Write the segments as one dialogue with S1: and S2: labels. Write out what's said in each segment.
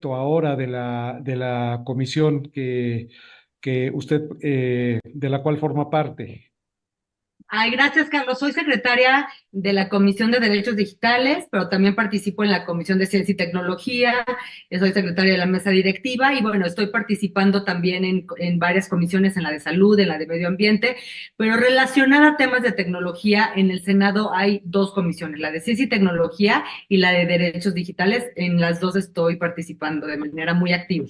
S1: ahora de la comisión que usted, de la cual forma parte?
S2: Ay, gracias, Carlos. Soy secretaria de la Comisión de Derechos Digitales, pero también participo en la Comisión de Ciencia y Tecnología. Soy secretaria de la mesa directiva y bueno, estoy participando también en varias comisiones, en la de salud, en la de medio ambiente, pero relacionada a temas de tecnología, en el Senado hay dos comisiones, la de Ciencia y Tecnología y la de Derechos Digitales. En las dos estoy participando de manera muy activa.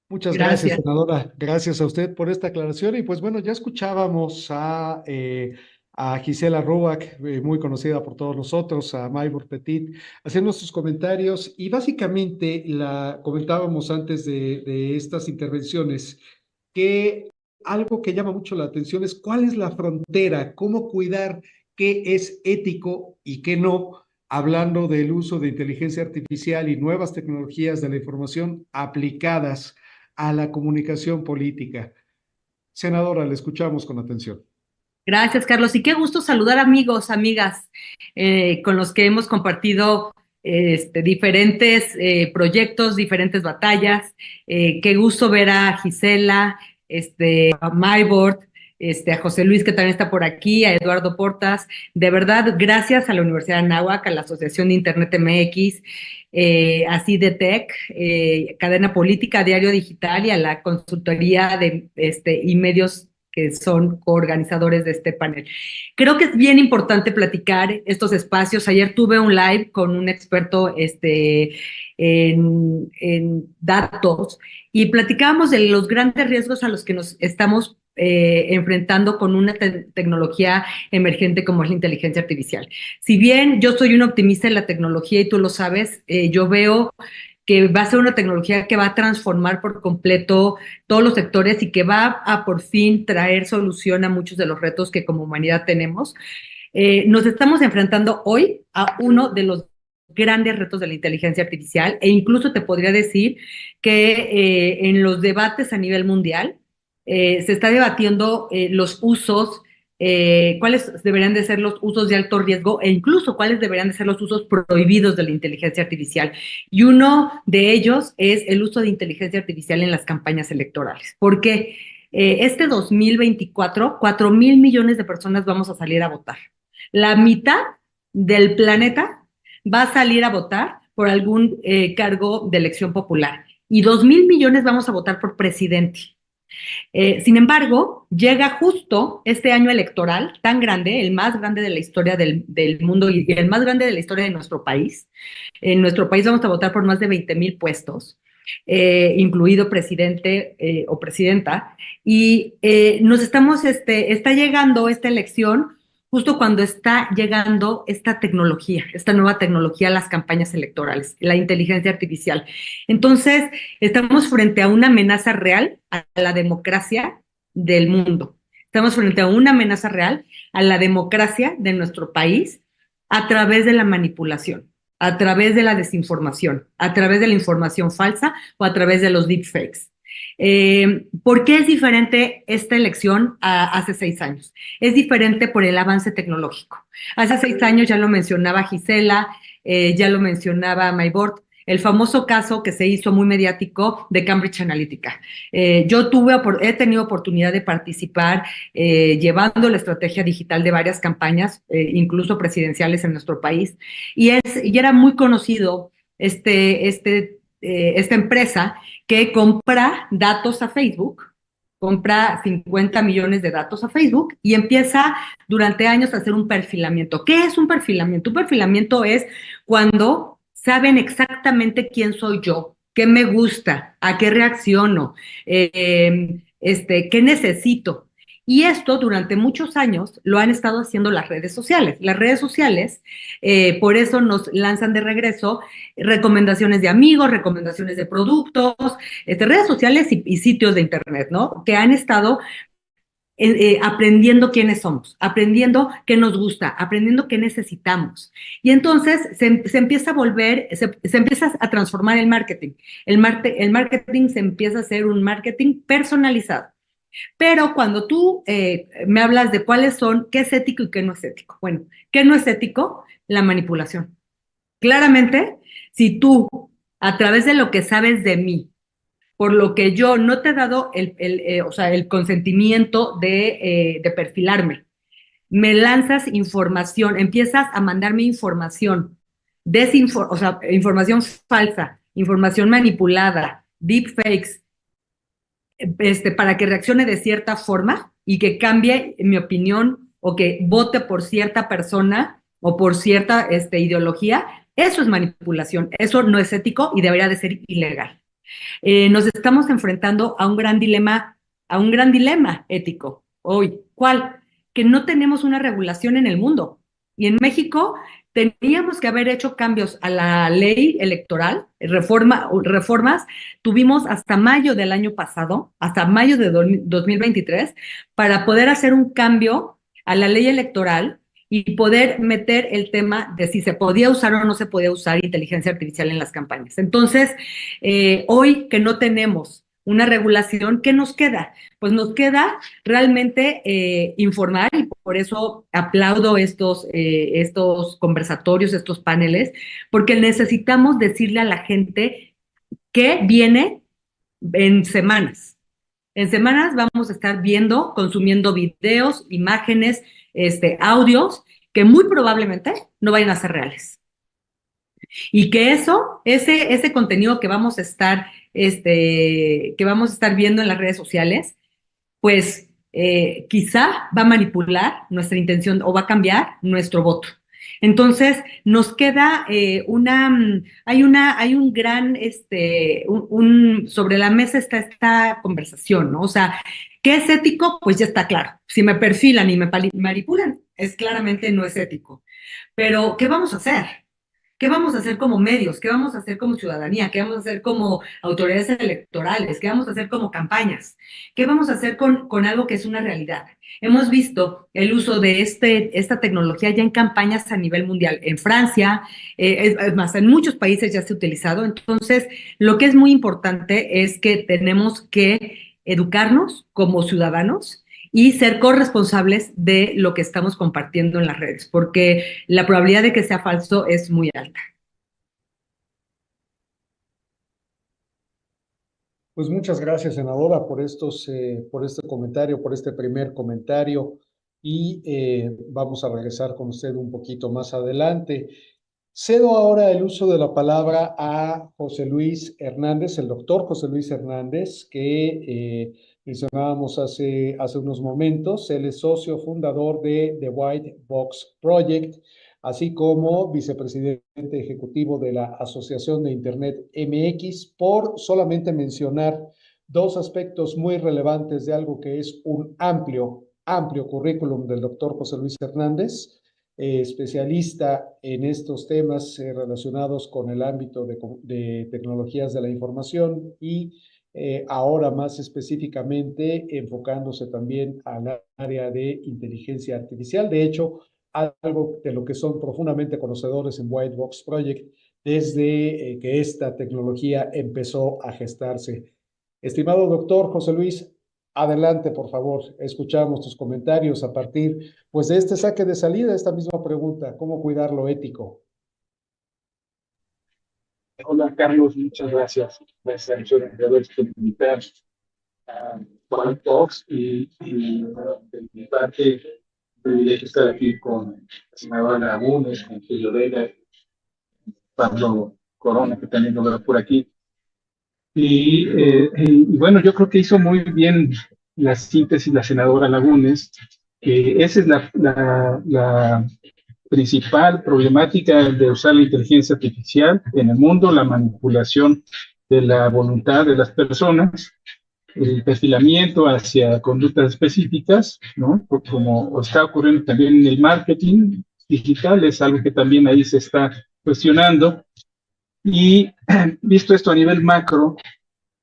S1: Muchas gracias,
S2: Gracias.
S1: senadora. Gracias a usted por esta aclaración. Y pues bueno, ya escuchábamos a Gisela Robac, muy conocida por todos nosotros, a Maybor Petit, haciendo sus comentarios. Y básicamente la comentábamos antes de estas intervenciones, que algo que llama mucho la atención es cuál es la frontera, cómo cuidar qué es ético y qué no, hablando del uso de inteligencia artificial y nuevas tecnologías de la información aplicadas a la comunicación política. Senadora, le escuchamos con atención.
S2: Gracias, Carlos. Y qué gusto saludar amigos, amigas, con los que hemos compartido diferentes proyectos, diferentes batallas. Qué gusto ver a Gisela, a Maybord, a José Luis, que también está por aquí, a Eduardo Portas. De verdad, gracias a la Universidad de Anáhuac, a la Asociación de Internet MX, a CIDETEC, Cadena Política, Diario Digital y a la consultoría de y medios que son coorganizadores de este panel. Creo que es bien importante platicar estos espacios. Ayer tuve un live con un experto en datos y platicábamos de los grandes riesgos a los que nos estamos enfrentando con una tecnología emergente como es la inteligencia artificial. Si bien yo soy un optimista en la tecnología y tú lo sabes, yo veo que va a ser una tecnología que va a transformar por completo todos los sectores y que va a por fin traer solución a muchos de los retos que como humanidad tenemos. Nos estamos enfrentando hoy a uno de los grandes retos de la inteligencia artificial e incluso te podría decir que en los debates a nivel mundial se está debatiendo los usos, cuáles deberían de ser los usos de alto riesgo e incluso cuáles deberían de ser los usos prohibidos de la inteligencia artificial. Y uno de ellos es el uso de inteligencia artificial en las campañas electorales. ¿Por qué? Este 2024, 4.000 millones de personas vamos a salir a votar. La mitad del planeta va a salir a votar por algún cargo de elección popular y 2.000 millones vamos a votar por presidente. Sin embargo, llega justo este año electoral tan grande, el más grande de la historia del mundo y el más grande de la historia de nuestro país. En nuestro país vamos a votar por más de 20.000 puestos, incluido presidente o presidenta, y está llegando esta elección justo cuando está llegando esta tecnología, esta nueva tecnología a las campañas electorales, la inteligencia artificial. Entonces, estamos frente a una amenaza real a la democracia del mundo. Estamos frente a una amenaza real a la democracia de nuestro país a través de la manipulación, a través de la desinformación, a través de la información falsa o a través de los deepfakes. ¿Por qué es diferente esta elección a hace 6 años? Es diferente por el avance tecnológico. Hace 6 años ya lo mencionaba Gisela, ya lo mencionaba Maybord, el famoso caso que se hizo muy mediático de Cambridge Analytica. He tenido oportunidad de participar llevando la estrategia digital de varias campañas, incluso presidenciales en nuestro país, y era muy conocido esta empresa que compra datos a Facebook, compra 50 millones de datos a Facebook y empieza durante años a hacer un perfilamiento. ¿Qué es un perfilamiento? Un perfilamiento es cuando saben exactamente quién soy yo, qué me gusta, a qué reacciono, qué necesito. Y esto durante muchos años lo han estado haciendo las redes sociales. Las redes sociales, por eso nos lanzan de regreso recomendaciones de amigos, recomendaciones de productos, redes sociales y sitios de internet, ¿no? Que han estado aprendiendo quiénes somos, aprendiendo qué nos gusta, aprendiendo qué necesitamos. Y entonces se empieza a volver, se empieza a transformar el marketing. El marketing se empieza a hacer un marketing personalizado. Pero cuando tú me hablas de cuáles son, qué es ético y qué no es ético. Bueno, ¿qué no es ético? La manipulación. Claramente, si tú a través de lo que sabes de mí, por lo que yo no te he dado o sea, el consentimiento de perfilarme. Me lanzas información, empiezas a mandarme información, o sea, información falsa, información manipulada, deepfakes, para que reaccione de cierta forma y que cambie mi opinión o que vote por cierta persona o por cierta ideología. Eso es manipulación, eso no es ético y debería de ser ilegal. Nos estamos enfrentando a un gran dilema ético hoy. ¿Cuál? Que no tenemos una regulación en el mundo. Y en México teníamos que haber hecho cambios a la ley electoral, reformas, tuvimos hasta mayo del año pasado, hasta mayo de 2023, para poder hacer un cambio a la ley electoral y poder meter el tema de si se podía usar o no se podía usar inteligencia artificial en las campañas. Entonces, hoy que no tenemos una regulación, ¿qué nos queda? Pues nos queda realmente informar y por eso aplaudo estos conversatorios, estos paneles, porque necesitamos decirle a la gente qué viene en semanas. En semanas vamos a estar viendo, consumiendo videos, imágenes, audios que muy probablemente no vayan a ser reales. Y que ese contenido que vamos a estar viendo en las redes sociales, pues quizá va a manipular nuestra intención o va a cambiar nuestro voto. Entonces, nos queda hay un gran, sobre la mesa está esta conversación, ¿no? O sea, ¿qué es ético? Pues ya está claro. Si me perfilan y me manipulan, claramente no es ético. Pero, ¿qué vamos a hacer? ¿Qué vamos a hacer como medios? ¿Qué vamos a hacer como ciudadanía? ¿Qué vamos a hacer como autoridades electorales? ¿Qué vamos a hacer como campañas? ¿Qué vamos a hacer con algo que es una realidad? Hemos visto el uso de esta tecnología ya en campañas a nivel mundial. En Francia, es más, en muchos países ya se ha utilizado. Entonces, lo que es muy importante es que tenemos que educarnos como ciudadanos y ser corresponsables de lo que estamos compartiendo en las redes, porque la probabilidad de que sea falso es muy alta.
S1: Pues muchas gracias, senadora, por este comentario, por este primer comentario. Y vamos a regresar con usted un poquito más adelante. Cedo ahora el uso de la palabra a José Luis Hernández, el doctor José Luis Hernández, que mencionábamos hace unos momentos. Él es socio fundador de The White Box Project, así como vicepresidente ejecutivo de la Asociación de Internet MX, por solamente mencionar dos aspectos muy relevantes de algo que es un amplio currículum del doctor José Luis Hernández, especialista en estos temas relacionados con el ámbito de tecnologías de la información y ahora más específicamente enfocándose también al área de inteligencia artificial. De hecho, algo de lo que son profundamente conocedores en White Box Project desde que esta tecnología empezó a gestarse. Estimado doctor José Luis, adelante, por favor. Escuchamos tus comentarios a partir, pues, de este saque de salida, esta misma pregunta, ¿cómo cuidar lo ético?
S3: Hola Carlos, muchas gracias. Gracias a muchos emprendedores por invitar a Juan Talks de mi parte, privilegio estar aquí con la senadora Lagunes, con Julio Vega, Pablo Corona, que también lo veo por aquí. Y bueno, yo creo que hizo muy bien la síntesis la senadora Lagunes, que esa es la principal problemática de usar la inteligencia artificial en el mundo, la manipulación de la voluntad de las personas, el perfilamiento hacia conductas específicas, ¿no? Como está ocurriendo también en el marketing digital, es algo que también ahí se está cuestionando. Y visto esto a nivel macro,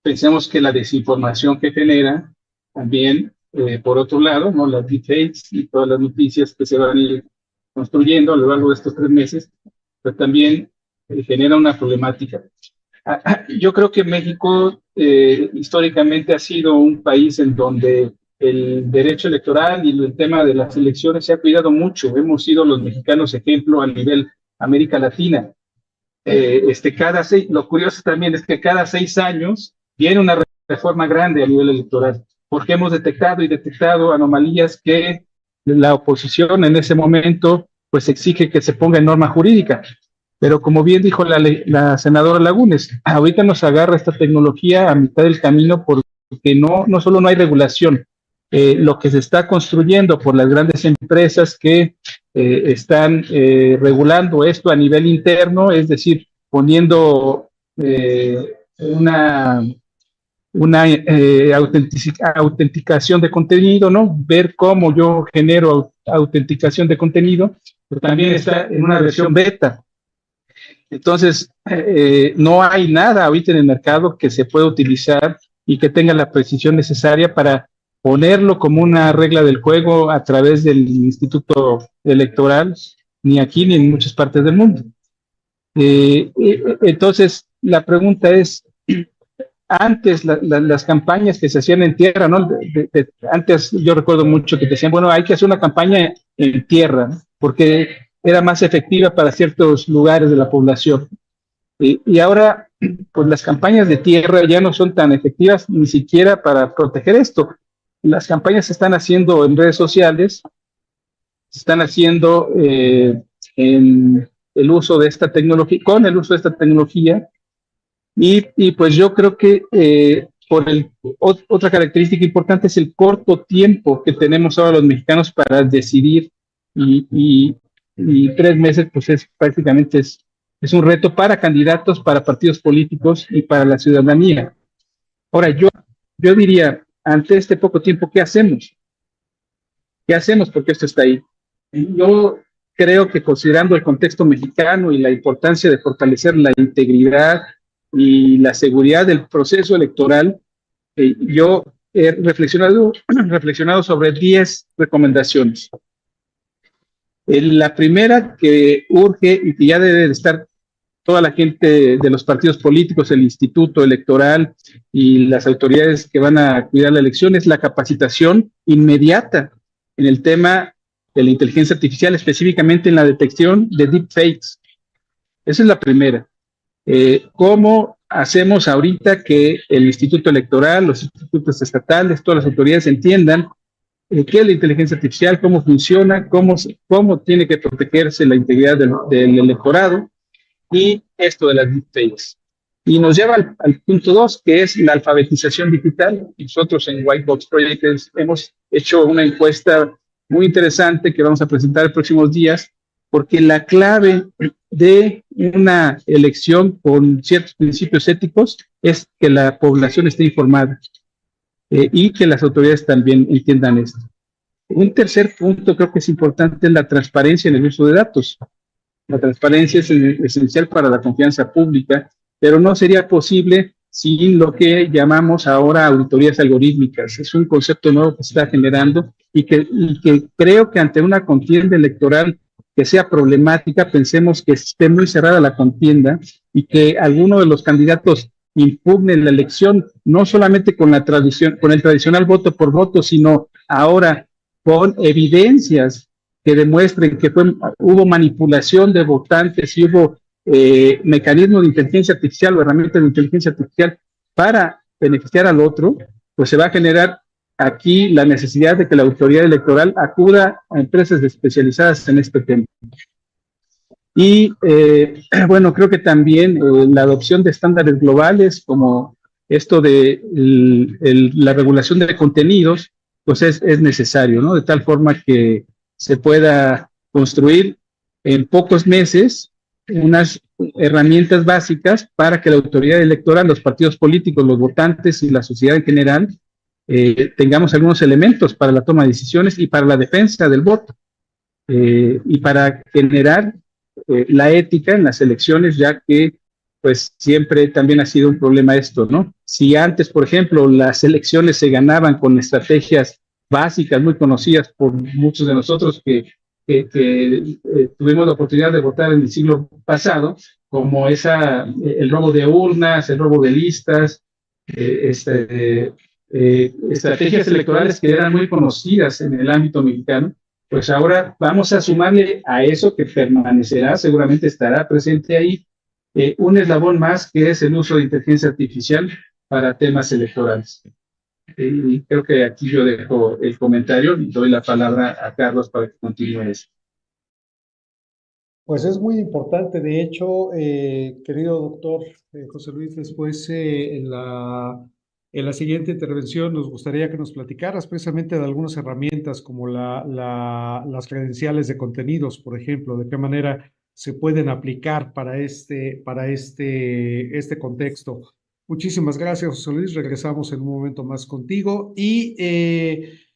S3: pensemos que la desinformación que genera también, por otro lado, ¿no? Las deepfakes y todas las noticias que se van a ir construyendo a lo largo de estos 3 meses, pero también genera una problemática. Yo creo que México históricamente ha sido un país en donde el derecho electoral y el tema de las elecciones se ha cuidado mucho. Hemos sido los mexicanos ejemplo a nivel América Latina. lo curioso también es que cada 6 años viene una reforma grande a nivel electoral, porque hemos detectado anomalías que la oposición en ese momento pues exige que se ponga en norma jurídica. Pero como bien dijo la senadora Lagunes, ahorita nos agarra esta tecnología a mitad del camino porque no solo no hay regulación, lo que se está construyendo por las grandes empresas que están regulando esto a nivel interno, es decir, poniendo una autenticación de contenido, ¿no? Ver cómo yo genero autenticación de contenido, pero también está en una versión beta. Entonces, no hay nada ahorita en el mercado que se pueda utilizar y que tenga la precisión necesaria para ponerlo como una regla del juego a través del Instituto Electoral, ni aquí ni en muchas partes del mundo. Entonces, la pregunta es, antes las campañas que se hacían en tierra, ¿no? Antes yo recuerdo mucho que decían, bueno, hay que hacer una campaña en tierra, ¿no? Porque era más efectiva para ciertos lugares de la población. Y ahora, pues las campañas de tierra ya no son tan efectivas ni siquiera para proteger esto. Las campañas se están haciendo en redes sociales, se están haciendo en el uso de esta tecnología, con el uso de esta tecnología, y pues yo creo que otra característica importante es el corto tiempo que tenemos ahora los mexicanos para decidir, y 3 meses pues prácticamente es un reto para candidatos, para partidos políticos y para la ciudadanía. Ahora, yo diría, ante este poco tiempo, ¿qué hacemos? ¿Qué hacemos? Porque esto está ahí. Yo creo que considerando el contexto mexicano y la importancia de fortalecer la integridad y la seguridad del proceso electoral, yo he reflexionado sobre 10 recomendaciones. La primera, que urge y que ya debe de estar toda la gente de los partidos políticos, el Instituto Electoral y las autoridades que van a cuidar la elección, es la capacitación inmediata en el tema de la inteligencia artificial, específicamente en la detección de deepfakes. Esa es la primera. ¿Cómo hacemos ahorita que el Instituto Electoral, los institutos estatales, todas las autoridades entiendan qué es la inteligencia artificial, cómo funciona, cómo tiene que protegerse la integridad del electorado, y esto de las deepfakes? Y nos lleva al punto 2, que es la alfabetización digital. Nosotros en White Box Project hemos hecho una encuesta muy interesante que vamos a presentar en próximos días, porque la clave de una elección con ciertos principios éticos es que la población esté informada y que las autoridades también entiendan esto. Un tercer punto creo que es importante, es la transparencia en el uso de datos. La transparencia es esencial para la confianza pública, pero no sería posible sin lo que llamamos ahora auditorías algorítmicas. Es un concepto nuevo que se está generando y que creo que ante una contienda electoral que sea problemática, pensemos que esté muy cerrada la contienda y que alguno de los candidatos impugne la elección, no solamente con el tradicional voto por voto, sino ahora con evidencias que demuestren que hubo manipulación de votantes y hubo mecanismos de inteligencia artificial o herramientas de inteligencia artificial para beneficiar al otro, pues se va a generar aquí la necesidad de que la autoridad electoral acuda a empresas especializadas en este tema. Y bueno, creo que también la adopción de estándares globales, como esto de la regulación de contenidos, pues es necesario, ¿no? De tal forma que se pueda construir en pocos meses unas herramientas básicas para que la autoridad electoral, los partidos políticos, los votantes y la sociedad en general tengamos algunos elementos para la toma de decisiones y para la defensa del voto, y para generar la ética en las elecciones, ya que pues siempre también ha sido un problema esto, ¿no? Si antes, por ejemplo, las elecciones se ganaban con estrategias básicas muy conocidas por muchos de nosotros que tuvimos la oportunidad de votar en el siglo pasado, como el robo de urnas, el robo de listas, estrategias electorales que eran muy conocidas en el ámbito mexicano, pues ahora vamos a sumarle a eso, que permanecerá, seguramente estará presente ahí, un eslabón más que es el uso de inteligencia artificial para temas electorales. Y creo que aquí yo dejo el comentario y doy la palabra a Carlos para que continúe eso.
S1: Pues es muy importante, de hecho, querido doctor José Luis, después en la siguiente intervención nos gustaría que nos platicaras precisamente de algunas herramientas como las credenciales de contenidos, por ejemplo, de qué manera se pueden aplicar para este contexto. Muchísimas gracias, José Luis. Regresamos en un momento más contigo y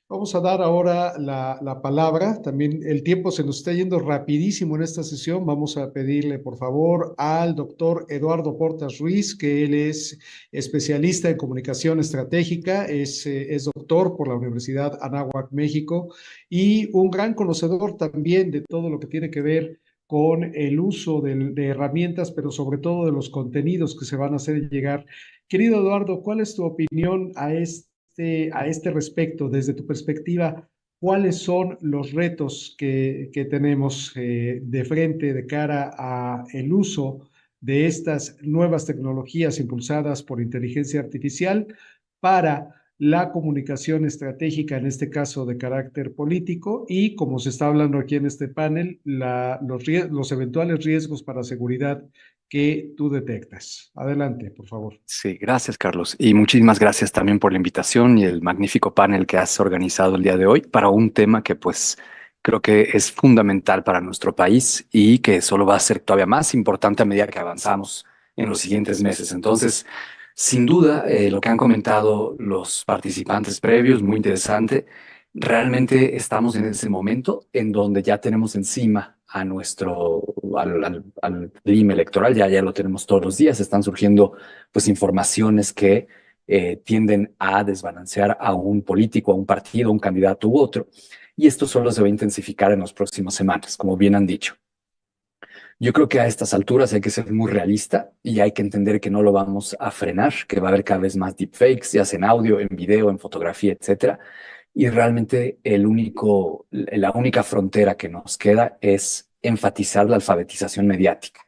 S1: vamos a dar ahora la palabra. También el tiempo se nos está yendo rapidísimo en esta sesión. Vamos a pedirle, por favor, al doctor Eduardo Portas Ruiz, que él es especialista en comunicación estratégica, es doctor por la Universidad Anáhuac, México, y un gran conocedor también de todo lo que tiene que ver con el uso de herramientas, pero sobre todo de los contenidos que se van a hacer llegar. Querido Eduardo, ¿cuál es tu opinión a este respecto, desde tu perspectiva? ¿Cuáles son los retos que tenemos de frente de cara a el uso de estas nuevas tecnologías impulsadas por inteligencia artificial para la comunicación estratégica, en este caso de carácter político, y como se está hablando aquí en este panel, los eventuales riesgos para seguridad que tú detectas? Adelante, por favor.
S4: Sí, gracias, Carlos. Y muchísimas gracias también por la invitación y el magnífico panel que has organizado el día de hoy para un tema que pues creo que es fundamental para nuestro país y que solo va a ser todavía más importante a medida que avanzamos en los siguientes meses. Entonces, sin duda, lo que han comentado los participantes previos, muy interesante. Realmente estamos en ese momento en donde ya tenemos encima a al clima electoral, ya lo tenemos todos los días, están surgiendo pues informaciones que tienden a desbalancear a un político, a un partido, a un candidato u otro, y esto solo se va a intensificar en las próximas semanas, como bien han dicho. Yo creo que a estas alturas hay que ser muy realista y hay que entender que no lo vamos a frenar, que va a haber cada vez más deepfakes, ya sea en audio, en video, en fotografía, etcétera. Y realmente la única frontera que nos queda es enfatizar la alfabetización mediática.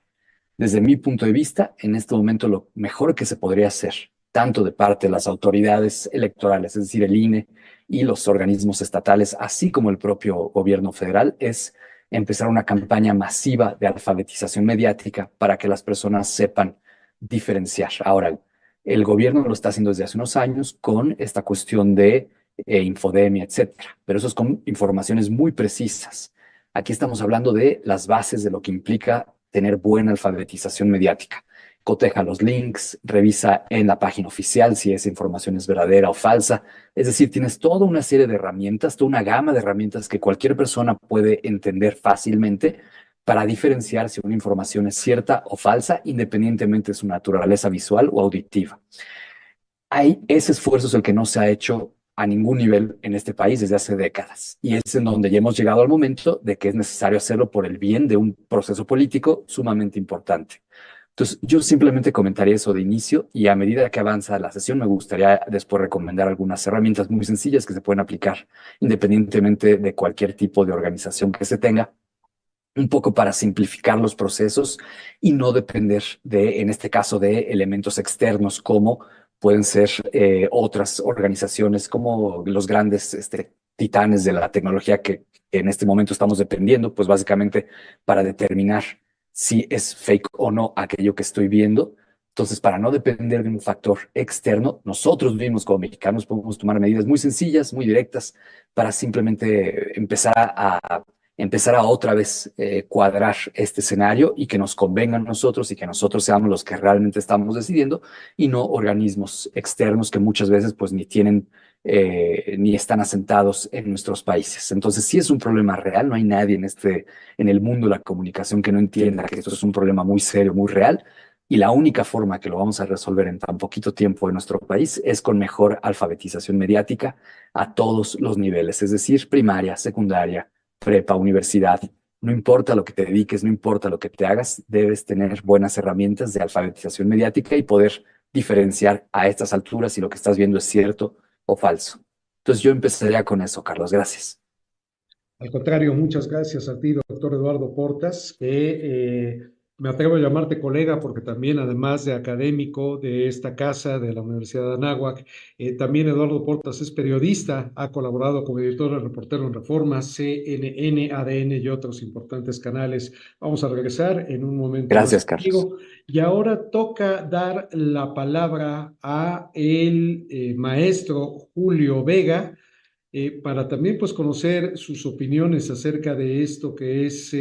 S4: Desde mi punto de vista, en este momento lo mejor que se podría hacer, tanto de parte de las autoridades electorales, es decir, el INE y los organismos estatales, así como el propio gobierno federal, es empezar una campaña masiva de alfabetización mediática para que las personas sepan diferenciar. Ahora, el gobierno lo está haciendo desde hace unos años con esta cuestión de infodemia, etcétera, pero eso es con informaciones muy precisas. Aquí estamos hablando de las bases de lo que implica tener buena alfabetización mediática. Coteja los links, revisa en la página oficial si esa información es verdadera o falsa. Es decir, tienes toda una serie de herramientas, toda una gama de herramientas que cualquier persona puede entender fácilmente para diferenciar si una información es cierta o falsa, independientemente de su naturaleza visual o auditiva. Ese esfuerzo es el que no se ha hecho a ningún nivel en este país desde hace décadas. Y es en donde ya hemos llegado al momento de que es necesario hacerlo por el bien de un proceso político sumamente importante. Entonces, yo simplemente comentaría eso de inicio y a medida que avanza la sesión me gustaría después recomendar algunas herramientas muy sencillas que se pueden aplicar independientemente de cualquier tipo de organización que se tenga, un poco para simplificar los procesos y no depender de, en este caso, de elementos externos como pueden ser otras organizaciones como los grandes titanes de la tecnología que en este momento estamos dependiendo, pues básicamente para determinar si es fake o no aquello que estoy viendo. Entonces, para no depender de un factor externo, nosotros mismos como mexicanos podemos tomar medidas muy sencillas, muy directas, para simplemente empezar a otra vez cuadrar este escenario y que nos convenga a nosotros y que nosotros seamos los que realmente estamos decidiendo y no organismos externos que muchas veces pues ni tienen ni están asentados en nuestros países. Entonces sí es un problema real, no hay nadie en el mundo de la comunicación que no entienda que esto es un problema muy serio, muy real. Y la única forma que lo vamos a resolver en tan poquito tiempo en nuestro país es con mejor alfabetización mediática a todos los niveles, es decir, primaria, secundaria, prepa, universidad, no importa lo que te dediques, no importa lo que te hagas, debes tener buenas herramientas de alfabetización mediática y poder diferenciar a estas alturas si lo que estás viendo es cierto o falso. Entonces yo empezaría con eso, Carlos. Gracias.
S1: Al contrario, muchas gracias a ti, doctor Eduardo Portas, que Me atrevo a llamarte colega porque también, además de académico de esta casa, de la Universidad de Anáhuac, también Eduardo Portas es periodista, ha colaborado como editor, reportero en Reforma, CNN, ADN y otros importantes canales. Vamos a regresar en un momento más
S4: Gracias, Carlos.
S1: contigo. Y ahora toca dar la palabra a el maestro Julio Vega, para también pues conocer sus opiniones acerca de esto que es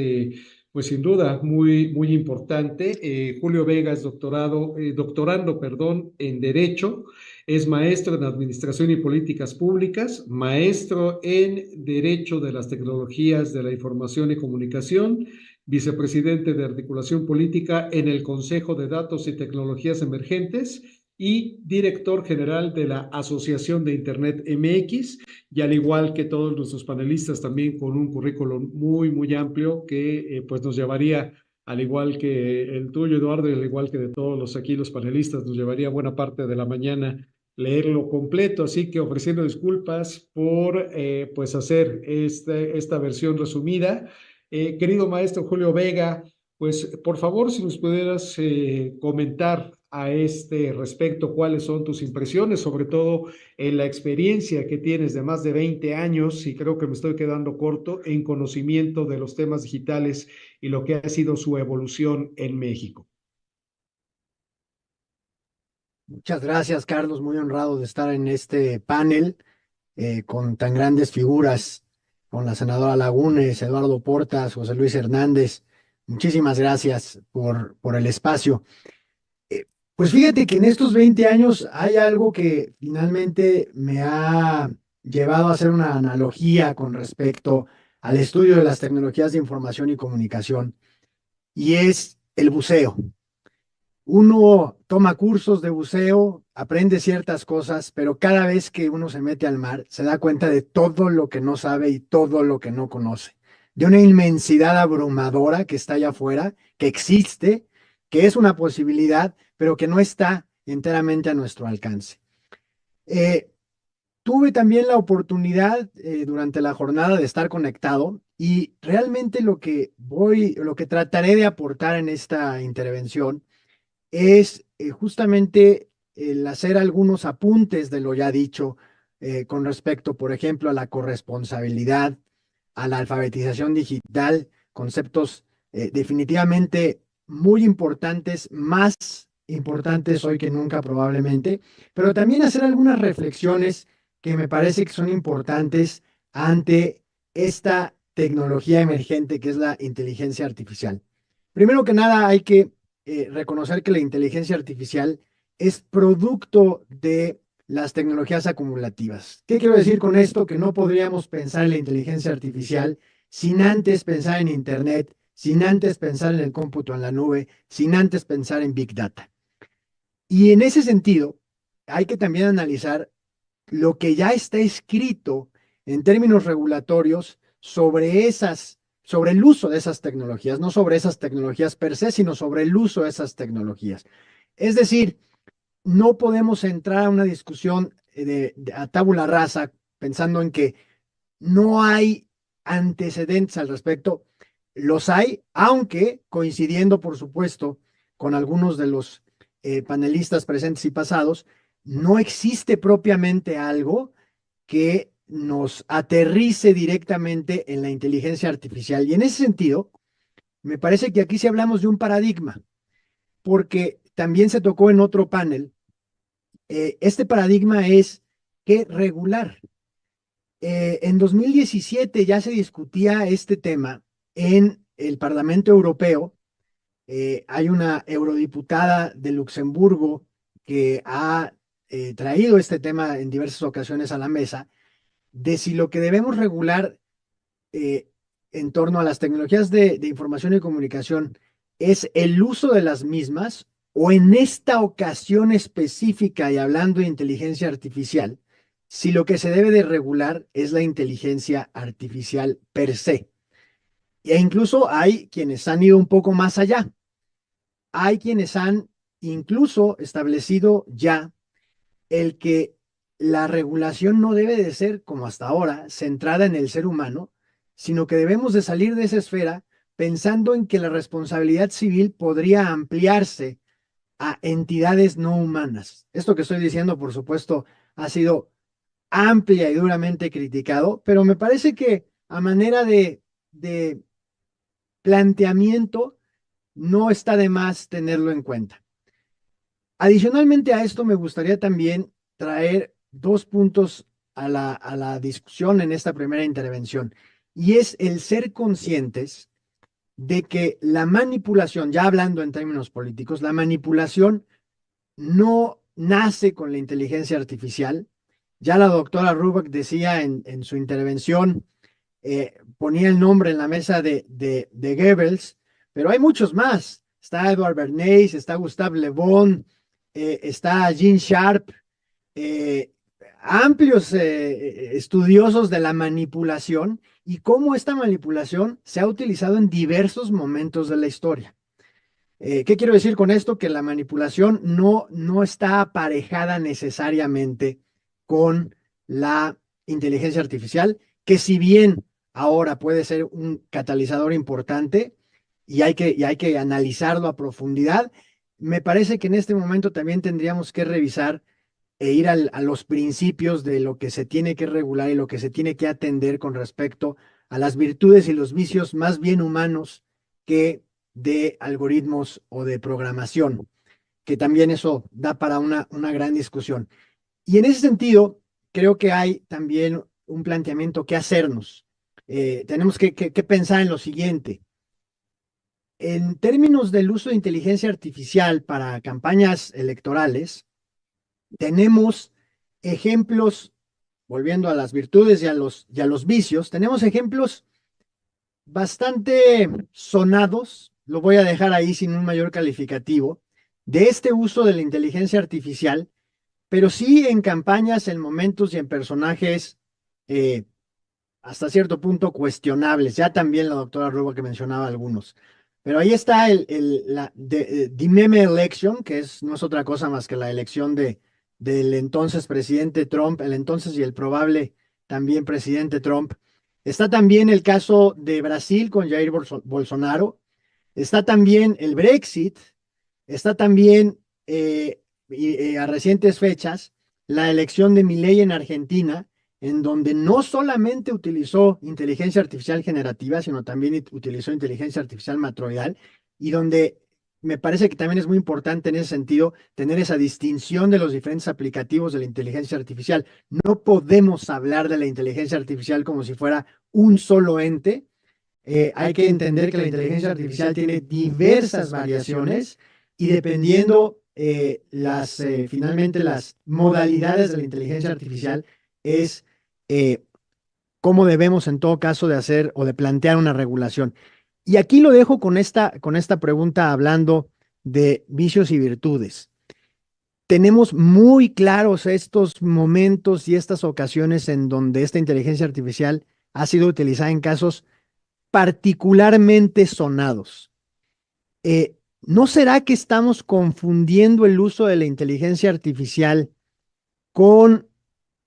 S1: pues sin duda muy importante. Julio Vega es doctorando, perdón, en Derecho, es maestro en Administración y Políticas Públicas, maestro en Derecho de las Tecnologías de la Información y Comunicación, vicepresidente de Articulación Política en el Consejo de Datos y Tecnologías Emergentes y director general de la Asociación de Internet MX, y al igual que todos nuestros panelistas también con un currículum muy amplio que pues nos llevaría, al igual que el tuyo, Eduardo, y al igual que de todos los aquí los panelistas, nos llevaría buena parte de la mañana leerlo completo, así que ofreciendo disculpas por pues hacer esta versión resumida. Querido maestro Julio Vega, pues por favor, si nos pudieras comentar a este respecto cuáles son tus impresiones, sobre todo en la experiencia que tienes de más de 20 años, y creo que me estoy quedando corto, en conocimiento de los temas digitales y lo que ha sido su evolución en México.
S5: Muchas gracias, Carlos. Muy honrado de estar en este panel con tan grandes figuras, con la senadora Lagunes, Eduardo Portas, José Luis Hernández. Muchísimas gracias por el espacio. Eh, pues fíjate que en estos 20 años hay algo que finalmente me ha llevado a hacer una analogía con respecto al estudio de las tecnologías de información y comunicación, y es el buceo. Uno toma cursos de buceo, aprende ciertas cosas, pero cada vez que uno se mete al mar, se da cuenta de todo lo que no sabe y todo lo que no conoce, de una inmensidad abrumadora que está allá afuera, que existe, que es una posibilidad, pero que no está enteramente a nuestro alcance. Eh, Tuve también la oportunidad durante la jornada de estar conectado, y realmente lo que trataré de aportar en esta intervención es justamente el hacer algunos apuntes de lo ya dicho con respecto, por ejemplo, a la corresponsabilidad, a la alfabetización digital, conceptos definitivamente muy importantes, más importantes hoy que nunca probablemente, pero también hacer algunas reflexiones que me parece que son importantes ante esta tecnología emergente que es la inteligencia artificial. Primero que nada, hay que reconocer que la inteligencia artificial es producto de las tecnologías acumulativas. ¿Qué quiero decir con esto? Que no podríamos pensar en la inteligencia artificial sin antes pensar en Internet, sin antes pensar en el cómputo en la nube, sin antes pensar en Big Data. Y en ese sentido, hay que también analizar lo que ya está escrito en términos regulatorios sobre el uso de esas tecnologías, no sobre esas tecnologías per se, sino sobre el uso de esas tecnologías. Es decir, no podemos entrar a una discusión a tabula rasa pensando en que no hay antecedentes al respecto. Los hay, aunque coincidiendo, por supuesto, con algunos de los panelistas presentes y pasados, no existe propiamente algo que nos aterrice directamente en la inteligencia artificial. Y en ese sentido, me parece que aquí sí hablamos de un paradigma, porque también se tocó en otro panel. Este paradigma es que regular. En 2017 ya se discutía este tema en el Parlamento Europeo. Hay una eurodiputada de Luxemburgo que ha traído este tema en diversas ocasiones a la mesa, de si lo que debemos regular eh, en torno a las tecnologías de información y comunicación es el uso de las mismas, o en esta ocasión específica y hablando de inteligencia artificial, si lo que se debe de regular es la inteligencia artificial per se. E incluso hay quienes han ido un poco más allá. Hay quienes han incluso establecido ya el que la regulación no debe de ser, como hasta ahora, centrada en el ser humano, sino que debemos de salir de esa esfera pensando en que la responsabilidad civil podría ampliarse a entidades no humanas. Esto que estoy diciendo, por supuesto, ha sido amplia y duramente criticado, pero me parece que a manera de planteamiento no está de más tenerlo en cuenta. Adicionalmente a esto, me gustaría también traer dos puntos a la discusión en esta primera intervención, y es el ser conscientes de que la manipulación, ya hablando en términos políticos, la manipulación no nace con la inteligencia artificial. Ya la doctora Rubach decía en su intervención, ponía el nombre en la mesa de Goebbels, pero hay muchos más. Está Edward Bernays, está Gustave Le Bon, está Gene Sharp, eh, amplios estudiosos de la manipulación y cómo esta manipulación se ha utilizado en diversos momentos de la historia. ¿Qué quiero decir con esto? Que la manipulación no está aparejada necesariamente con la inteligencia artificial, que si bien ahora puede ser un catalizador importante y hay que analizarlo a profundidad, me parece que en este momento también tendríamos que revisar e ir a los principios de lo que se tiene que regular y lo que se tiene que atender con respecto a las virtudes y los vicios más bien humanos que de algoritmos o de programación, que también eso da para una gran discusión. Y en ese sentido, creo que hay también un planteamiento que hacernos. Tenemos que pensar en lo siguiente. En términos del uso de inteligencia artificial para campañas electorales, tenemos ejemplos, volviendo a las virtudes y a los vicios, tenemos ejemplos bastante sonados, lo voy a dejar ahí sin un mayor calificativo, de este uso de la inteligencia artificial, pero sí en campañas, en momentos y en personajes eh, hasta cierto punto cuestionables. Ya también la doctora Ruba que mencionaba algunos. Pero ahí está the meme election, que no es otra cosa más que la elección del entonces presidente Trump, el entonces y el probable también presidente Trump. Está también el caso de Brasil con Jair Bolsonaro. Está también el Brexit. Está también a recientes fechas la elección de Milei en Argentina, en donde no solamente utilizó inteligencia artificial generativa, sino también utilizó inteligencia artificial matroidal, y donde me parece que también es muy importante en ese sentido tener esa distinción de los diferentes aplicativos de la inteligencia artificial. No podemos hablar de la inteligencia artificial como si fuera un solo ente. Hay que entender que la inteligencia artificial tiene diversas variaciones y dependiendo finalmente las modalidades de la inteligencia artificial es cómo debemos en todo caso de hacer o de plantear una regulación. Y aquí lo dejo con esta pregunta hablando de vicios y virtudes. Tenemos muy claros estos momentos y estas ocasiones en donde esta inteligencia artificial ha sido utilizada en casos particularmente sonados. ¿No será que estamos confundiendo el uso de la inteligencia artificial con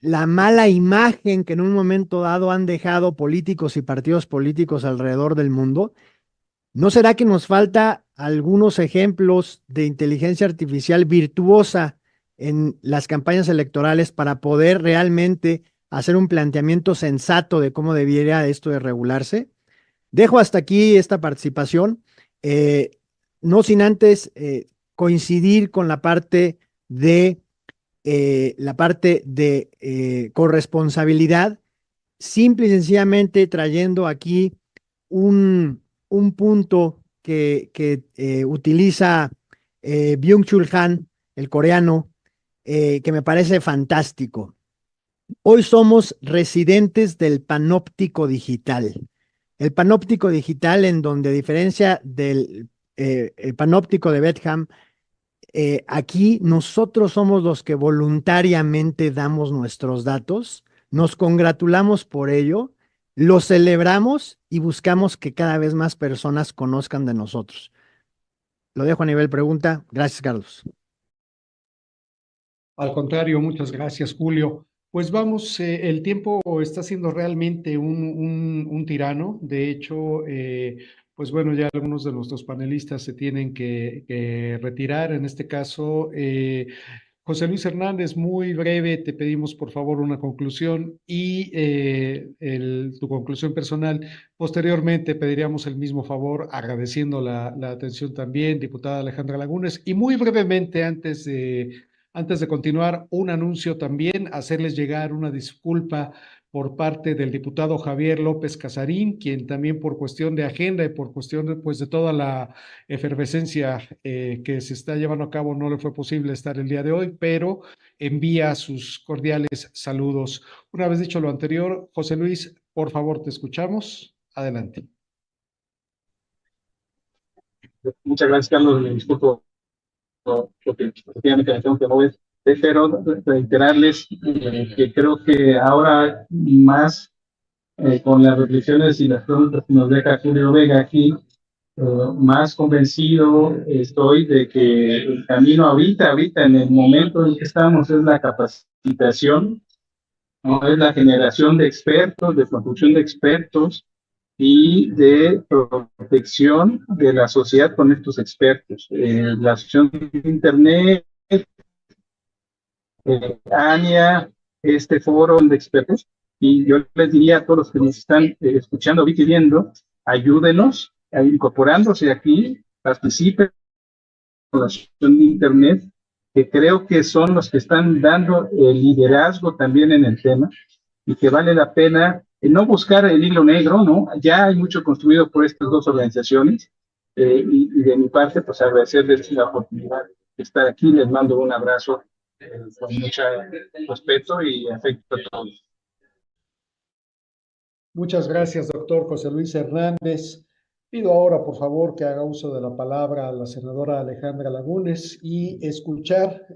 S5: la mala imagen que en un momento dado han dejado políticos y partidos políticos alrededor del mundo? ¿No será que nos falta algunos ejemplos de inteligencia artificial virtuosa en las campañas electorales para poder realmente hacer un planteamiento sensato de cómo debiera esto de regularse? Dejo hasta aquí esta participación, no sin antes coincidir con la parte de corresponsabilidad, simple y sencillamente trayendo aquí un punto que utiliza Byung-Chul Han, el coreano, que me parece fantástico. Hoy somos residentes del panóptico digital. El panóptico digital, en donde, a diferencia del el panóptico de Betham, aquí nosotros somos los que voluntariamente damos nuestros datos, nos congratulamos por ello, lo celebramos y buscamos que cada vez más personas conozcan de nosotros. Lo dejo a nivel pregunta. Gracias, Carlos.
S1: Al contrario, muchas gracias, Julio. Pues vamos, el tiempo está siendo realmente un tirano. De hecho, pues pues bueno, ya algunos de nuestros panelistas se tienen que retirar. En este caso, José Luis Hernández, muy breve, te pedimos por favor una conclusión y tu conclusión personal. Posteriormente pediríamos el mismo favor, agradeciendo la atención también, diputada Alejandra Lagunes. Y muy brevemente, antes de continuar, un anuncio también, hacerles llegar una disculpa por parte del diputado Javier López Casarín, quien también por cuestión de agenda y por cuestión pues, de toda la efervescencia que se está llevando a cabo, no le fue posible estar el día de hoy, pero envía sus cordiales saludos. Una vez dicho lo anterior, José Luis, por favor, te escuchamos. Adelante.
S3: Muchas gracias, Carlos. Me disculpo porque efectivamente me tengo que mover, pero reiterarles que creo que ahora más con las reflexiones y las preguntas que nos deja Julio Vega aquí, más convencido estoy de que el camino ahorita en el momento en que estamos, es la capacitación, ¿no? Es la generación de expertos, de construcción de expertos y de protección de la sociedad con estos expertos. La Asociación de Internet, ANIA, este foro de expertos, y yo les diría a todos los que nos están escuchando y viendo, ayúdenos a incorporándose aquí, participen en la Asociación de Internet, que creo que son los que están dando el liderazgo también en el tema, y que vale la pena no buscar el hilo negro, ¿no? Ya hay mucho construido por estas dos organizaciones, y de mi parte, pues agradecerles la oportunidad de estar aquí. Les mando un abrazo con mucho respeto y afecto a todos.
S1: Muchas gracias, doctor José Luis Hernández. Pido ahora, por favor, que haga uso de la palabra a la senadora Alejandra Lagunes y escuchar,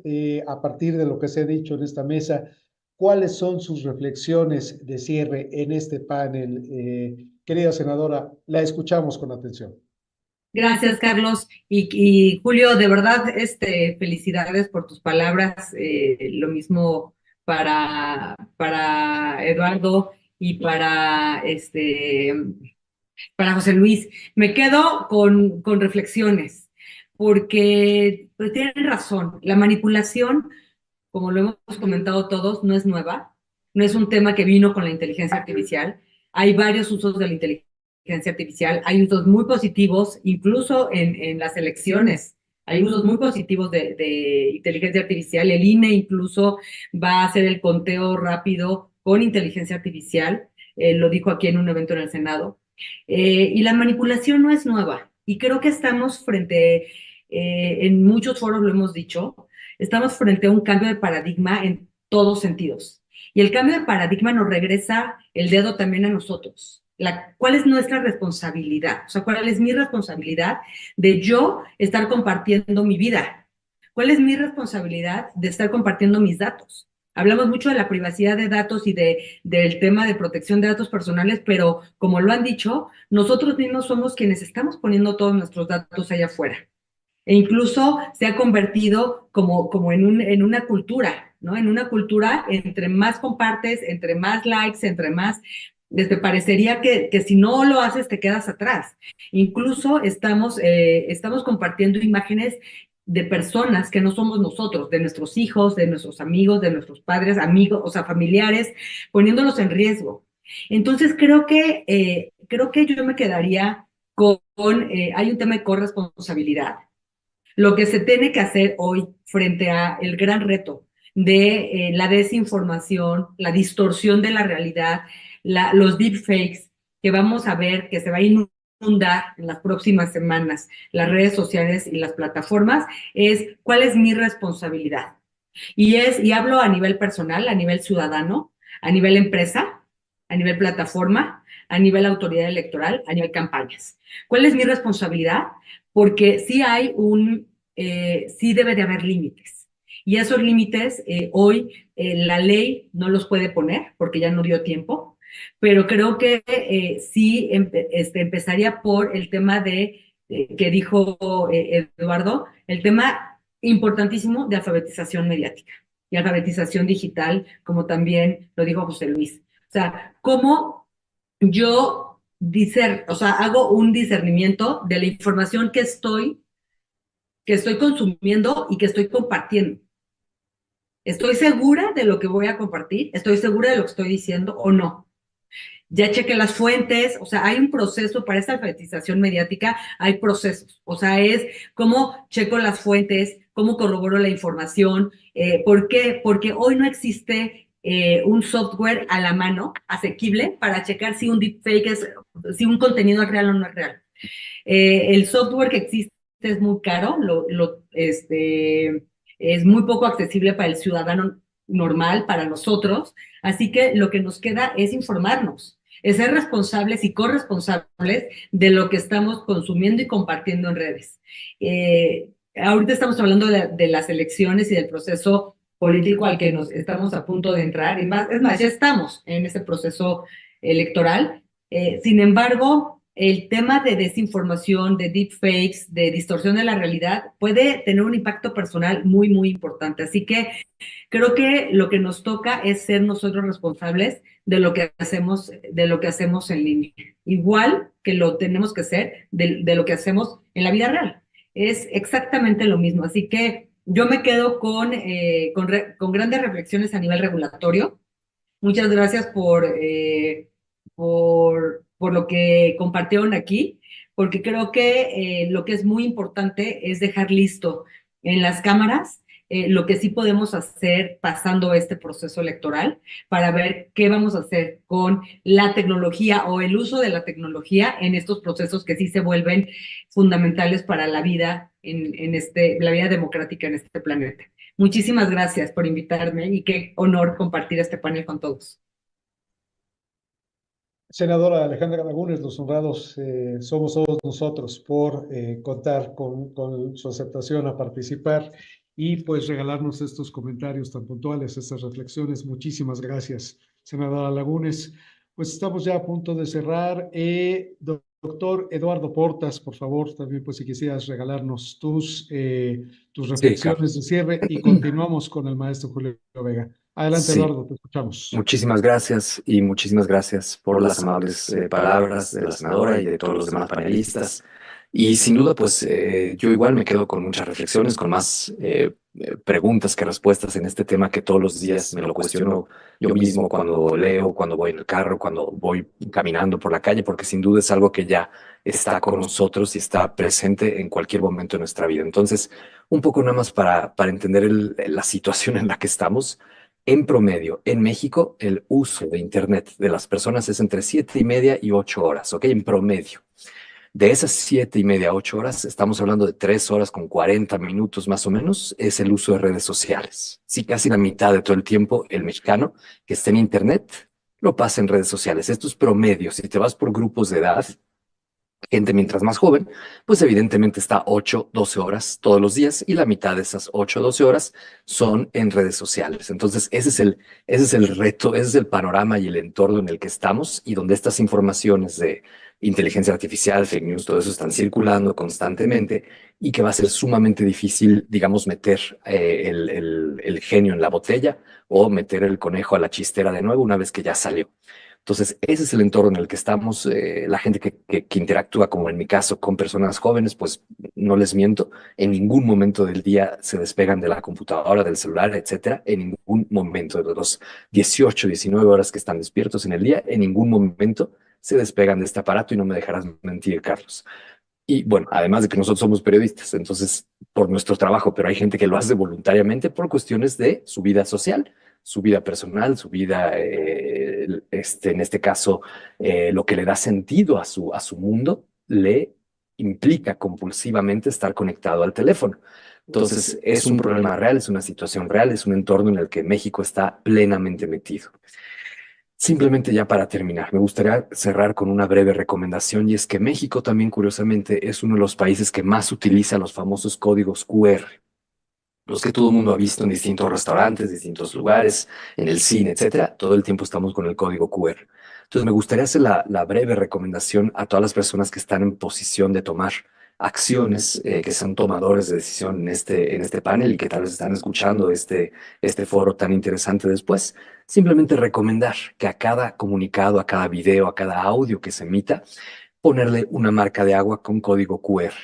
S1: a partir de lo que se ha dicho en esta mesa, cuáles son sus reflexiones de cierre en este panel. Querida senadora, la escuchamos con atención.
S2: Gracias, Carlos. Y Julio, de verdad, felicidades por tus palabras. Lo mismo para Eduardo y para José Luis. Me quedo con reflexiones, porque pues, tienen razón. La manipulación, como lo hemos comentado todos, no es nueva, no es un tema que vino con la inteligencia artificial. Hay varios usos de la inteligencia artificial, hay usos muy positivos, incluso en las elecciones. Hay usos muy positivos de inteligencia artificial. El INE incluso va a hacer el conteo rápido con inteligencia artificial. Lo dijo aquí en un evento en el Senado. Y la manipulación no es nueva. Y creo que estamos en muchos foros lo hemos dicho, estamos frente a un cambio de paradigma en todos sentidos. Y el cambio de paradigma nos regresa el dedo también a nosotros. ¿Cuál es nuestra responsabilidad? O sea, ¿cuál es mi responsabilidad de yo estar compartiendo mi vida? ¿Cuál es mi responsabilidad de estar compartiendo mis datos? Hablamos mucho de la privacidad de datos y del tema de protección de datos personales, pero como lo han dicho, nosotros mismos somos quienes estamos poniendo todos nuestros datos allá afuera. E incluso se ha convertido como en una cultura, ¿no? En una cultura, entre más compartes, entre más likes, entre más, parecería que si no lo haces te quedas atrás. Incluso estamos compartiendo imágenes de personas que no somos nosotros, de nuestros hijos, de nuestros amigos, de nuestros padres, amigos, o sea, familiares, poniéndolos en riesgo. Entonces creo que yo me quedaría hay un tema de corresponsabilidad. Lo que se tiene que hacer hoy frente a el gran reto de la desinformación, la distorsión de la realidad, los deepfakes que vamos a ver que se va a inundar en las próximas semanas, las redes sociales y las plataformas, es cuál es mi responsabilidad. Y hablo a nivel personal, a nivel ciudadano, a nivel empresa, a nivel plataforma, a nivel autoridad electoral, a nivel campañas. ¿Cuál es mi responsabilidad? Porque sí debe de haber límites. Y esos límites, hoy la ley no los puede poner porque ya no dio tiempo, pero creo que sí empezaría por el tema que dijo Eduardo, el tema importantísimo de alfabetización mediática y alfabetización digital, como también lo dijo José Luis. O sea, cómo yo o sea, hago un discernimiento de la información que estoy consumiendo y que estoy compartiendo. ¿Estoy segura de lo que voy a compartir? ¿Estoy segura de lo que estoy diciendo o no? Ya chequé las fuentes, o sea, hay un proceso para esta alfabetización mediática, hay procesos, o sea, es cómo checo las fuentes, cómo corroboro la información, ¿por qué? Porque hoy no existe un software a la mano asequible para checar si un deepfake si un contenido es real o no es real. El software que existe es muy caro, es muy poco accesible para el ciudadano normal, para nosotros, así que lo que nos queda es informarnos, es ser responsables y corresponsables de lo que estamos consumiendo y compartiendo en redes. Ahorita estamos hablando de las elecciones y del proceso político al que nos estamos a punto de entrar, y más, es más, ya estamos en ese proceso electoral. Sin embargo, el tema de desinformación, de deepfakes, de distorsión de la realidad puede tener un impacto personal muy, muy importante. Así que creo que lo que nos toca es ser nosotros responsables de lo que hacemos en línea. Igual que lo tenemos que ser de lo que hacemos en la vida real. Es exactamente lo mismo. Así que yo me quedo con grandes reflexiones a nivel regulatorio. Muchas gracias por lo que compartieron aquí, porque creo que lo que es muy importante es dejar listo en las cámaras lo que sí podemos hacer pasando este proceso electoral para ver qué vamos a hacer con la tecnología o el uso de la tecnología en estos procesos que sí se vuelven fundamentales para la vida la vida democrática en este planeta. Muchísimas gracias por invitarme y qué honor compartir este panel con todos.
S1: Senadora Alejandra Lagunes, los honrados somos todos nosotros por contar con su aceptación a participar y pues regalarnos estos comentarios tan puntuales, estas reflexiones. Muchísimas gracias, senadora Lagunes. Pues estamos ya a punto de cerrar. Doctor Eduardo Portas, por favor, también pues si quisieras regalarnos tus
S4: Sí, Carlos.
S1: reflexiones de cierre y continuamos con el maestro Julio Vega. Adelante,
S4: Sí,
S1: Eduardo, te escuchamos.
S4: muchísimas gracias y muchísimas gracias por las amables palabras de la senadora y de todos los demás panelistas. Y sin duda, pues yo igual me quedo con muchas reflexiones, con más preguntas que respuestas en este tema que todos los días me lo cuestiono yo mismo cuando leo, cuando voy en el carro, cuando voy caminando por la calle, porque sin duda es algo que ya está con nosotros y está presente en cualquier momento de nuestra vida. Entonces, un poco nada más para entender la situación en la que estamos. En promedio, en México, el uso de Internet de las personas es entre 7:30 y 8 horas, ¿ok? En promedio. De esas 7:30 a 8 horas, estamos hablando de 3 horas con 40 minutos más o menos, es el uso de redes sociales. Sí, casi la mitad de todo el tiempo, el mexicano que está en Internet lo pasa en redes sociales. Esto es promedio. Si te vas por grupos de edad, gente mientras más joven, pues evidentemente está 8, 12 horas todos los días y la mitad de esas 8, 12 horas son en redes sociales. Entonces, ese es el reto, ese es el panorama y el entorno en el que estamos y donde estas informaciones de inteligencia artificial, fake news, todo eso están circulando constantemente y que va a ser sumamente difícil, digamos, meter el genio en la botella o meter el conejo a la chistera de nuevo una vez que ya salió. Entonces, ese es el entorno en el que estamos. La gente que interactúa, como en mi caso, con personas jóvenes, pues no les miento, en ningún momento del día se despegan de la computadora, del celular, etcétera. En ningún momento de los 18, 19 horas que están despiertos en el día, en ningún momento se despegan de este aparato y no me dejarás mentir, Carlos. Y bueno, además de que nosotros somos periodistas, entonces por nuestro trabajo, pero hay gente que lo hace voluntariamente por cuestiones de su vida social, su vida personal, su vida, en este caso, lo que le da sentido a su mundo, le implica compulsivamente estar conectado al teléfono. Entonces, es un problema real, es una situación real, es un entorno en el que México está plenamente metido. Simplemente ya para terminar, me gustaría cerrar con una breve recomendación y es que México también curiosamente es uno de los países que más utiliza los famosos códigos QR, los que todo el mundo ha visto en distintos restaurantes, distintos lugares, en el cine, etcétera. Todo el tiempo estamos con el código QR. Entonces me gustaría hacer la breve recomendación a todas las personas que están en posición de tomar acciones que son tomadores de decisión en este panel y que tal vez están escuchando este foro tan interesante después, simplemente recomendar que a cada comunicado, a cada video, a cada audio que se emita, ponerle una marca de agua con código QR.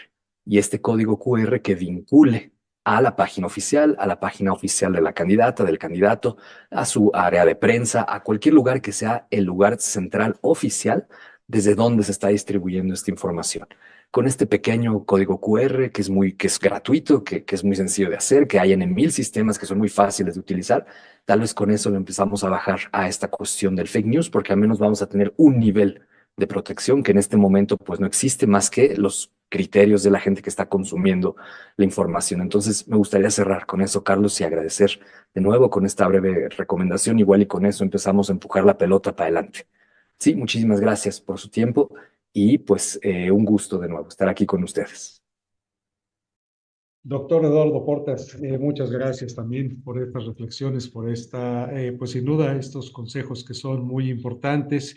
S4: Y este código QR que vincule a la página oficial, a la página oficial de la candidata, del candidato, a su área de prensa, a cualquier lugar que sea el lugar central oficial desde donde se está distribuyendo esta información. Con este pequeño código QR que es gratuito, que es muy sencillo de hacer, que hay en 1000 sistemas que son muy fáciles de utilizar, tal vez con eso lo empezamos a bajar a esta cuestión del fake news, porque al menos vamos a tener un nivel de protección que en este momento pues no existe más que los criterios de la gente que está consumiendo la información. Entonces me gustaría cerrar con eso, Carlos, y agradecer de nuevo con esta breve recomendación. Igual y con eso empezamos a empujar la pelota para adelante. Sí, muchísimas gracias por su tiempo y pues un gusto de nuevo estar aquí con ustedes.
S1: Doctor Eduardo Portas, muchas gracias también por estas reflexiones, por pues sin duda, estos consejos que son muy importantes.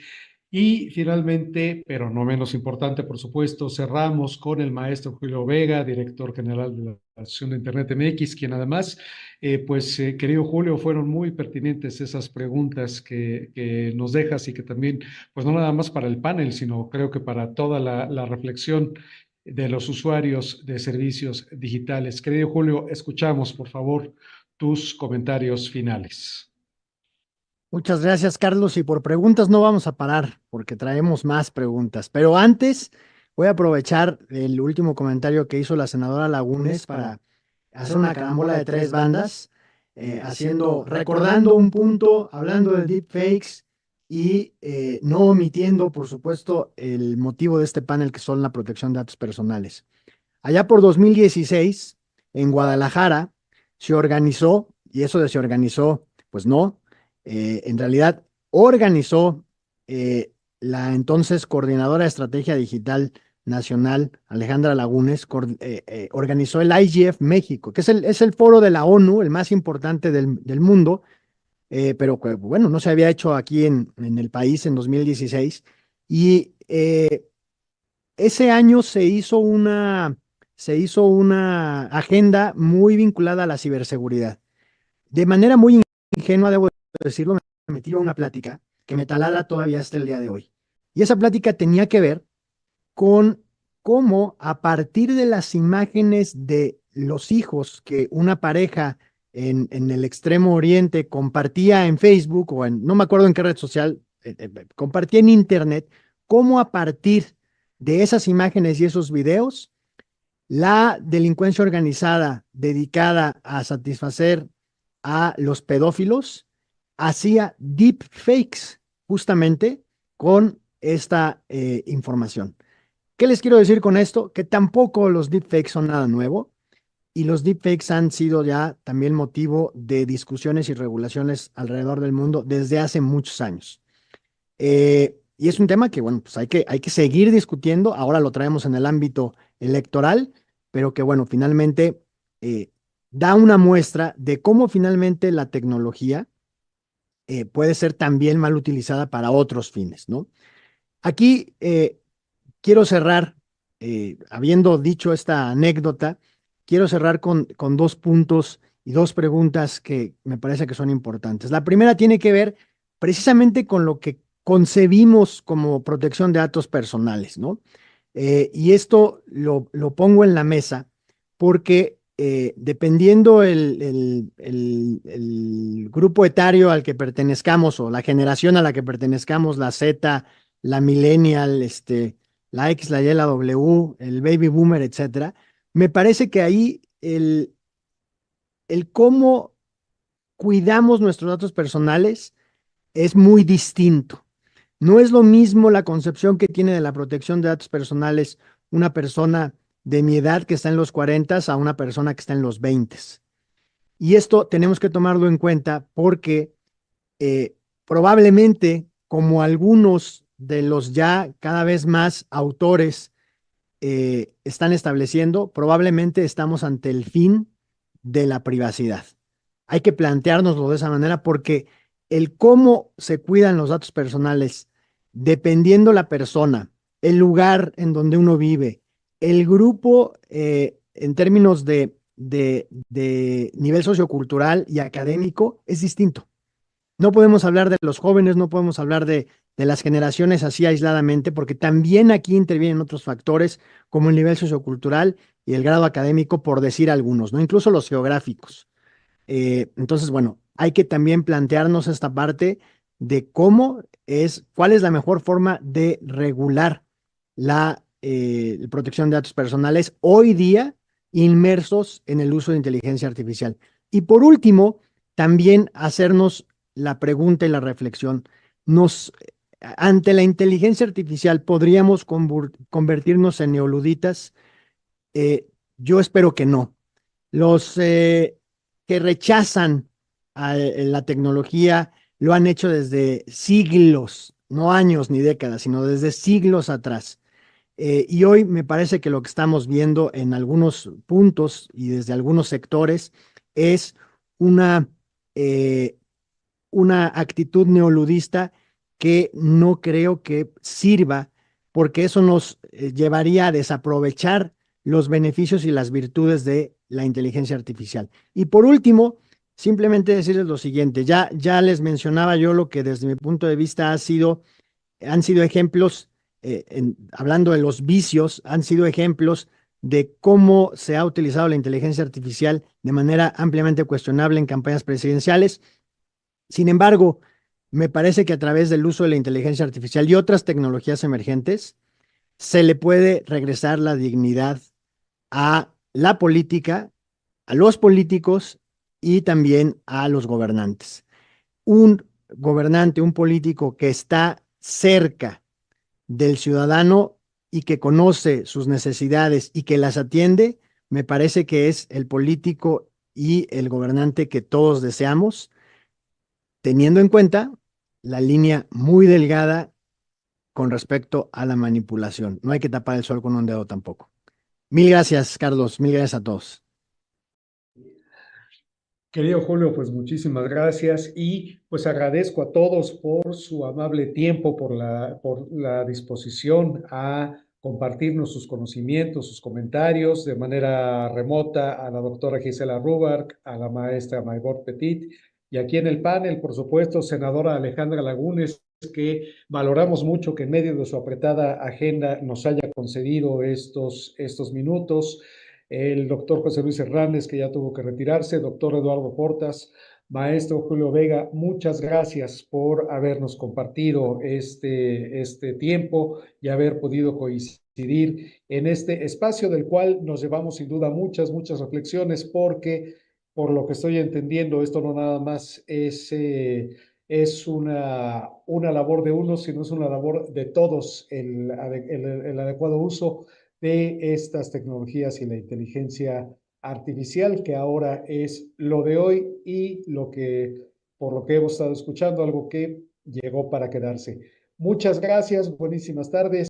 S1: Y finalmente, pero no menos importante, por supuesto, cerramos con el maestro Julio Vega, director general de la Asociación de Internet MX, quien además, querido Julio, fueron muy pertinentes esas preguntas que nos dejas y que también, pues no nada más para el panel, sino creo que para toda la reflexión de los usuarios de servicios digitales. Querido Julio, escuchamos, por favor, tus comentarios finales.
S5: Muchas gracias, Carlos. Y por preguntas no vamos a parar, porque traemos más preguntas. Pero antes voy a aprovechar el último comentario que hizo la senadora Lagunes para hacer una carambola de tres bandas, recordando un punto, hablando de deepfakes y no omitiendo, por supuesto, el motivo de este panel, que son la protección de datos personales. Allá por 2016, en Guadalajara, se organizó, y eso de se organizó, pues no, en realidad organizó la entonces coordinadora de estrategia digital nacional, Alejandra Lagunes, organizó el IGF México, que es el foro de la ONU, el más importante del mundo, pero bueno, no se había hecho aquí en el país en 2016. Y ese año se hizo una agenda muy vinculada a la ciberseguridad. De manera muy ingenua, debo decirlo, me metí a una plática que me taladra todavía hasta el día de hoy. Y esa plática tenía que ver con cómo, a partir de las imágenes de los hijos que una pareja en el Extremo Oriente compartía en Facebook o no me acuerdo en qué red social, compartía en Internet, cómo a partir de esas imágenes y esos videos, la delincuencia organizada dedicada a satisfacer a los pedófilos hacía deepfakes justamente con esta información. ¿Qué les quiero decir con esto? Que tampoco los deepfakes son nada nuevo y los deepfakes han sido ya también motivo de discusiones y regulaciones alrededor del mundo desde hace muchos años. Y es un tema que, bueno, pues hay que seguir discutiendo. Ahora lo traemos en el ámbito electoral, pero que, bueno, finalmente da una muestra de cómo finalmente la tecnología puede ser también mal utilizada para otros fines, ¿no? Aquí quiero cerrar, habiendo dicho esta anécdota, quiero cerrar con dos puntos y dos preguntas que me parece que son importantes. La primera tiene que ver precisamente con lo que concebimos como protección de datos personales, ¿no? Y esto lo pongo en la mesa porque dependiendo el grupo etario al que pertenezcamos o la generación a la que pertenezcamos, la Z, la millennial, la X, la Y, la W, el baby boomer, etcétera, me parece que ahí el cómo cuidamos nuestros datos personales es muy distinto. No es lo mismo la concepción que tiene de la protección de datos personales una persona de mi edad que está en los 40 a una persona que está en los 20. Y esto tenemos que tomarlo en cuenta porque probablemente, como algunos de los ya cada vez más autores están estableciendo, probablemente estamos ante el fin de la privacidad. Hay que planteárnoslo de esa manera porque el cómo se cuidan los datos personales, dependiendo la persona, el lugar en donde uno vive, el grupo, en términos de nivel sociocultural y académico, es distinto. No podemos hablar de los jóvenes, no podemos hablar de las generaciones así aisladamente, porque también aquí intervienen otros factores como el nivel sociocultural y el grado académico, por decir algunos, ¿no? Incluso los geográficos. Entonces, bueno, hay que también plantearnos esta parte de cuál es la mejor forma de regular la protección de datos personales hoy día inmersos en el uso de inteligencia artificial. Y por último, también hacernos la pregunta y la reflexión. Ante la inteligencia artificial, ¿podríamos convertirnos en neoluditas? Yo espero que no. Los que rechazan la tecnología lo han hecho desde siglos, no años ni décadas, sino desde siglos atrás. Y hoy me parece que lo que estamos viendo en algunos puntos y desde algunos sectores es una, eh, una actitud neoludista que no creo que sirva, porque eso nos llevaría a desaprovechar los beneficios y las virtudes de la inteligencia artificial. Y por último, simplemente decirles lo siguiente, ya les mencionaba yo lo que desde mi punto de vista han sido ejemplos, hablando de los vicios, han sido ejemplos de cómo se ha utilizado la inteligencia artificial de manera ampliamente cuestionable en campañas presidenciales. Sin embargo, me parece que a través del uso de la inteligencia artificial y otras tecnologías emergentes, se le puede regresar la dignidad a la política, a los políticos y también a los gobernantes. Un gobernante, un político que está cerca del ciudadano y que conoce sus necesidades y que las atiende, me parece que es el político y el gobernante que todos deseamos, teniendo en cuenta la línea muy delgada con respecto a la manipulación. No hay que tapar el sol con un dedo tampoco. Mil gracias, Carlos. Mil gracias a todos.
S1: Querido Julio, pues muchísimas gracias y pues agradezco a todos por su amable tiempo, por la disposición a compartirnos sus conocimientos, sus comentarios de manera remota a la doctora Gisela Rubark, a la maestra Maybor Petit y aquí en el panel, por supuesto, senadora Alejandra Lagunes, que valoramos mucho que en medio de su apretada agenda nos haya concedido estos minutos, el doctor José Luis Hernández, que ya tuvo que retirarse, doctor Eduardo Portas, maestro Julio Vega, muchas gracias por habernos compartido este tiempo y haber podido coincidir en este espacio del cual nos llevamos sin duda muchas reflexiones, porque por lo que estoy entendiendo, esto no nada más es una labor de uno, sino es una labor de todos el adecuado uso de estas tecnologías y la inteligencia artificial, que ahora es lo de hoy y por lo que hemos estado escuchando, algo que llegó para quedarse. Muchas gracias, buenísimas tardes.